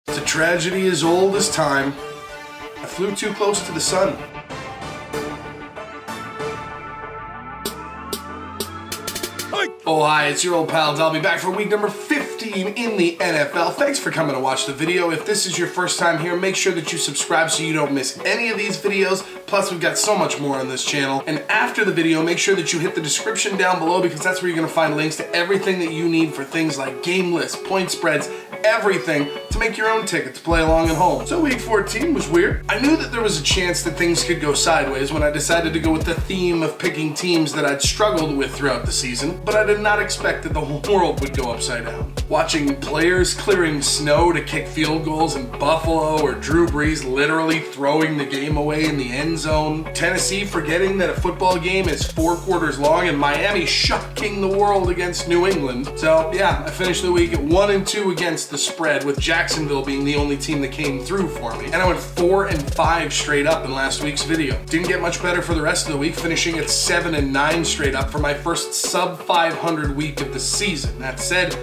It's a tragedy as old as time. I flew too close to the sun. Oh hi, it's your old pal Dalby back for week number 15 in the NFL. Thanks for coming to watch the video. If this is your first time here, make sure that you subscribe so you don't miss any of these videos. Plus, we've got so much more on this channel. And after the video, make sure that you hit the description down below because that's where you're gonna find links to everything that you need for things like game lists, point spreads, everything to make your own ticket to play along at home. So week 14 was weird. I knew that there was a chance that things could go sideways when I decided to go with the theme of picking teams that I'd struggled with throughout the season, but I did not expect that the whole world would go upside down. Watching players clearing snow to kick field goals in Buffalo, or Drew Brees literally throwing the game away in the end zone, Tennessee forgetting that a football game is 4 quarters long, and Miami shocking the world against New England. So yeah, I finished the week at 1-2 against the spread, with Jacksonville being the only team that came through for me. And I went 4-5 straight up in last week's video. Didn't get much better for the rest of the week, finishing at 7-9 straight up for my first sub 500 week of the season. That said,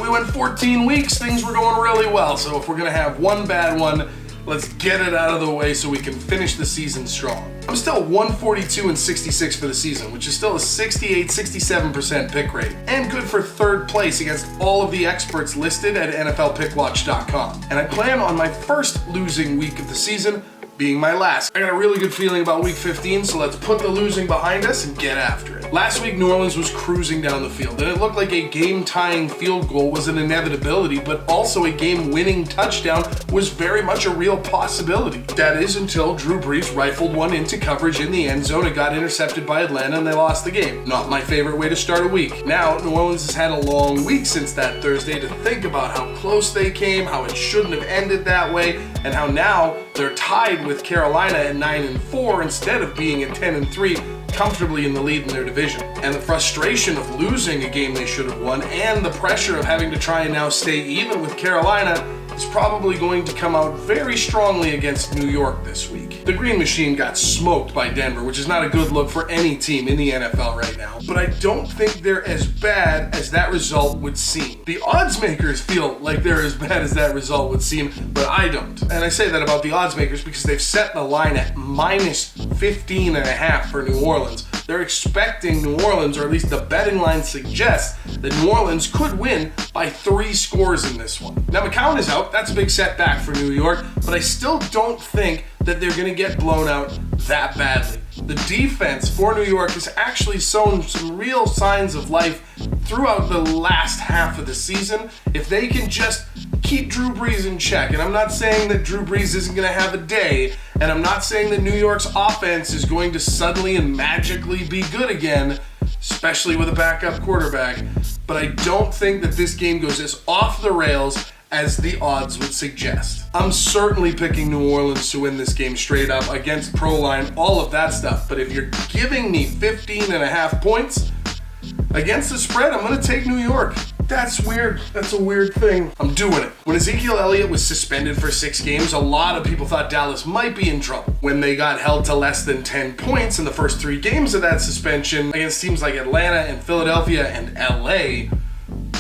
we went 14 weeks, things were going really well, so if we're gonna have one bad one, let's get it out of the way so we can finish the season strong. I'm still 142-66 for the season, which is still a 68-67% pick rate, and good for third place against all of the experts listed at NFLPickWatch.com. And I plan on my first losing week of the season being my last. I got a really good feeling about week 15, so let's put the losing behind us and get after it. Last week, New Orleans was cruising down the field, and it looked like a game-tying field goal was an inevitability, but also a game-winning touchdown was very much a real possibility. That is until Drew Brees rifled one into coverage in the end zone and got intercepted by Atlanta, and they lost the game. Not my favorite way to start a week. Now, New Orleans has had a long week since that Thursday to think about how close they came, how it shouldn't have ended that way, and how now they're tied with Carolina at 9-4 instead of being at 10-3, comfortably in the lead in their division. And the frustration of losing a game they should have won, and the pressure of having to try and now stay even with Carolina, is probably going to come out very strongly against New York this week. The Green Machine got smoked by Denver, which is not a good look for any team in the NFL right now, but I don't think they're as bad as that result would seem. The odds makers feel like they're as bad as that result would seem, but I don't. And I say that about the odds makers because they've set the line at -15.5 for New Orleans. They're expecting New Orleans, or at least the betting line suggests, that New Orleans could win by 3 scores in this one. Now, McCown is out. That's a big setback for New York, but I still don't think that they're going to get blown out that badly. The defense for New York has actually shown some real signs of life throughout the last half of the season. If they can just keep Drew Brees in check, and I'm not saying that Drew Brees isn't going to have a day, and I'm not saying that New York's offense is going to suddenly and magically be good again, especially with a backup quarterback, but I don't think that this game goes as off the rails as the odds would suggest. I'm certainly picking New Orleans to win this game straight up against pro line, all of that stuff, but if you're giving me 15.5 points against the spread, I'm gonna take New York. That's weird. That's a weird thing. I'm doing it. When Ezekiel Elliott was suspended for 6 games, a lot of people thought Dallas might be in trouble. When they got held to less than 10 points in the first 3 games of that suspension against teams like Atlanta and Philadelphia and LA,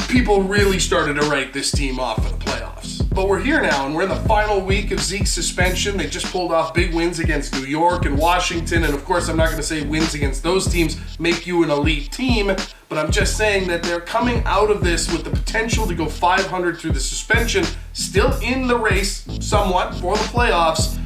people really started to write this team off for the playoffs. But we're here now, and we're in the final week of Zeke's suspension. They just pulled off big wins against New York and Washington, and of course I'm not going to say wins against those teams make you an elite team, but I'm just saying that they're coming out of this with the potential to go 500 through the suspension, still in the race somewhat for the playoffs.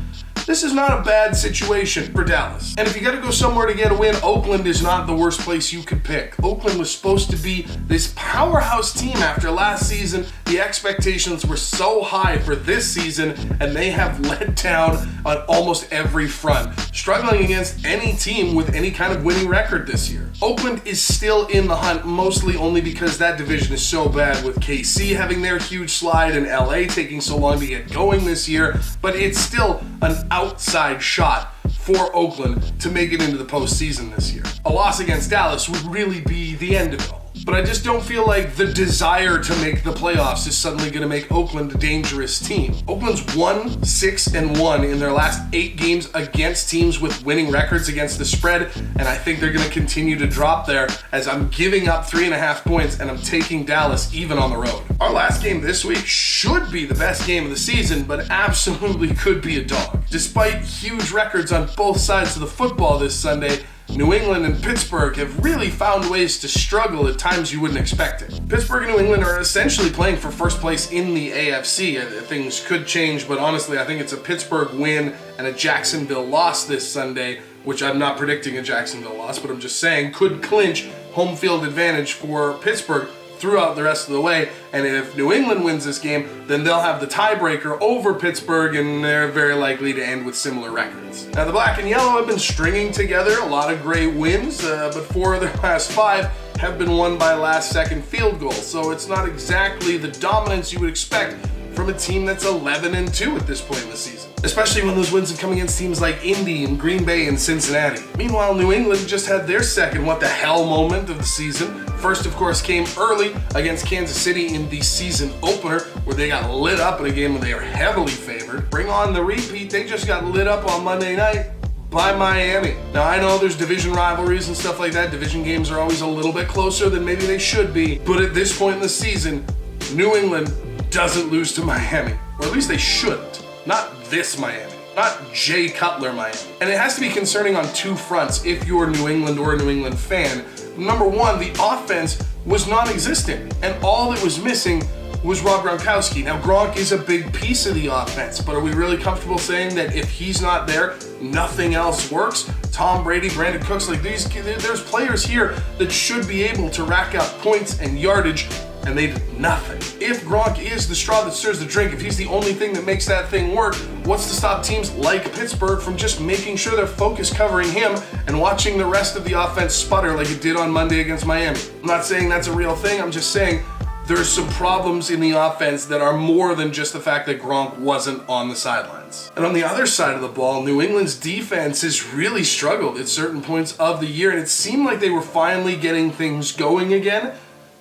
This is not a bad situation for Dallas. And if you got to go somewhere to get a win, Oakland is not the worst place you could pick. Oakland was supposed to be this powerhouse team after last season. The expectations were so high for this season, and they have let down on almost every front, struggling against any team with any kind of winning record this year. Oakland is still in the hunt, mostly only because that division is so bad, with KC having their huge slide and LA taking so long to get going this year, but it's still an outside shot for Oakland to make it into the postseason this year. A loss against Dallas would really be the end of it all. but I just don't feel like the desire to make the playoffs is suddenly going to make Oakland a dangerous team. Oakland's 1-6-1 in their last 8 games against teams with winning records against the spread, and I think they're going to continue to drop there as I'm giving up 3.5 points and I'm taking Dallas even on the road. Our last game this week should be the best game of the season, but absolutely could be a dog. Despite huge records on both sides of the football this Sunday, New England and Pittsburgh have really found ways to struggle at times you wouldn't expect it. Pittsburgh and New England are essentially playing for first place in the AFC. Things could change, but honestly, I think it's a Pittsburgh win and a Jacksonville loss this Sunday, which I'm not predicting a Jacksonville loss, but I'm just saying could clinch home field advantage for Pittsburgh throughout the rest of the way. And if New England wins this game, then they'll have the tiebreaker over Pittsburgh, and they're very likely to end with similar records. Now, the black and yellow have been stringing together a lot of great wins, but 4 of their last 5 have been won by last-second field goals. So it's not exactly the dominance you would expect from a team that's 11-2 at this point in the season, especially when those wins have come against teams like Indy and Green Bay and Cincinnati. Meanwhile, New England just had their second what the hell moment of the season. First, of course, came early against Kansas City in the season opener, where they got lit up in a game where they were heavily favored. Bring on the repeat, they just got lit up on Monday night by Miami. Now, I know there's division rivalries and stuff like that. Division games are always a little bit closer than maybe they should be, but at this point in the season, New England doesn't lose to Miami, or at least they shouldn't. Not this Miami, not Jay Cutler Miami. And it has to be concerning on 2 fronts if you're New England or a New England fan. Number 1, the offense was non-existent, and all that was missing was Rob Gronkowski. Now, Gronk is a big piece of the offense, but are we really comfortable saying that if he's not there, nothing else works? Tom Brady, Brandon Cooks, like there's players here that should be able to rack up points and yardage, and they did nothing. If Gronk is the straw that stirs the drink, if he's the only thing that makes that thing work, what's to stop teams like Pittsburgh from just making sure they're focused covering him and watching the rest of the offense sputter like it did on Monday against Miami? I'm not saying that's a real thing, I'm just saying there's some problems in the offense that are more than just the fact that Gronk wasn't on the sidelines. And on the other side of the ball, New England's defense has really struggled at certain points of the year, and it seemed like they were finally getting things going again,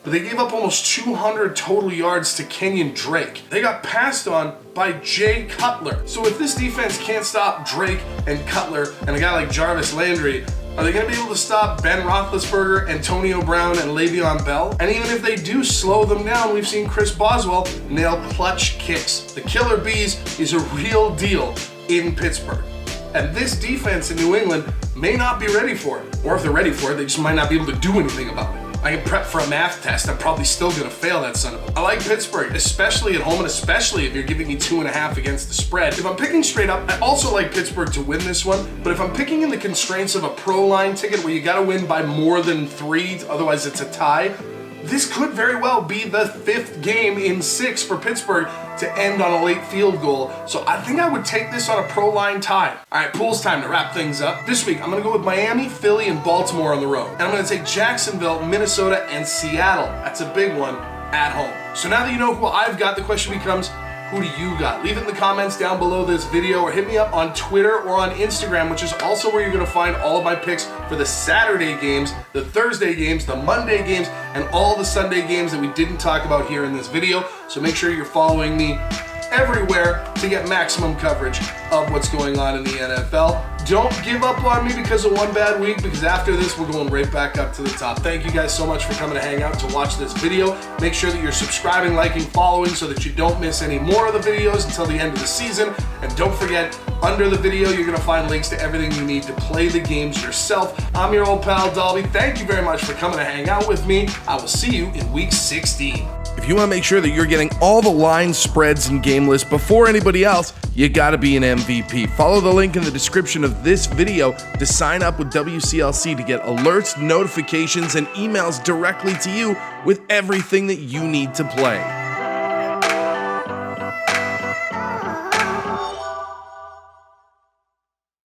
but they gave up almost 200 total yards to Kenyon Drake. They got passed on by Jay Cutler. So if this defense can't stop Drake and Cutler and a guy like Jarvis Landry, are they going to be able to stop Ben Roethlisberger, Antonio Brown, and Le'Veon Bell? And even if they do slow them down, we've seen Chris Boswell nail clutch kicks. The Killer Bees is a real deal in Pittsburgh. And this defense in New England may not be ready for it. Or if they're ready for it, they just might not be able to do anything about it. I can prep for a math test, I'm probably still gonna fail that son of a. I like Pittsburgh, especially at home, and especially if you're giving me 2.5 against the spread. If I'm picking straight up, I also like Pittsburgh to win this one, but if I'm picking in the constraints of a pro line ticket where you gotta win by more than 3, otherwise it's a tie, this could very well be the 5th game in 6 for Pittsburgh to end on a late field goal. So I think I would take this on a pro line tie. All right, pool's time to wrap things up. This week, I'm gonna go with Miami, Philly, and Baltimore on the road. And I'm gonna take Jacksonville, Minnesota, and Seattle. That's a big one at home. So now that you know who I've got, the question becomes, who do you got? Leave it in the comments down below this video, or hit me up on Twitter or on Instagram, which is also where you're gonna find all of my picks for the Saturday games, the Thursday games, the Monday games, and all the Sunday games that we didn't talk about here in this video. So make sure you're following me everywhere to get maximum coverage of what's going on in the NFL. Don't give up on me because of one bad week, because after this, we're going right back up to the top. Thank you guys so much for coming to hang out to watch this video. Make sure that you're subscribing, liking, following so that you don't miss any more of the videos until the end of the season. And don't forget, under the video, you're gonna find links to everything you need to play the games yourself. I'm your old pal, Dalby. Thank you very much for coming to hang out with me. I will see you in week 16. If you want to make sure that you're getting all the line spreads and game lists before anybody else, you got to be an MVP. Follow the link in the description of this video to sign up with WCLC to get alerts, notifications, and emails directly to you with everything that you need to play.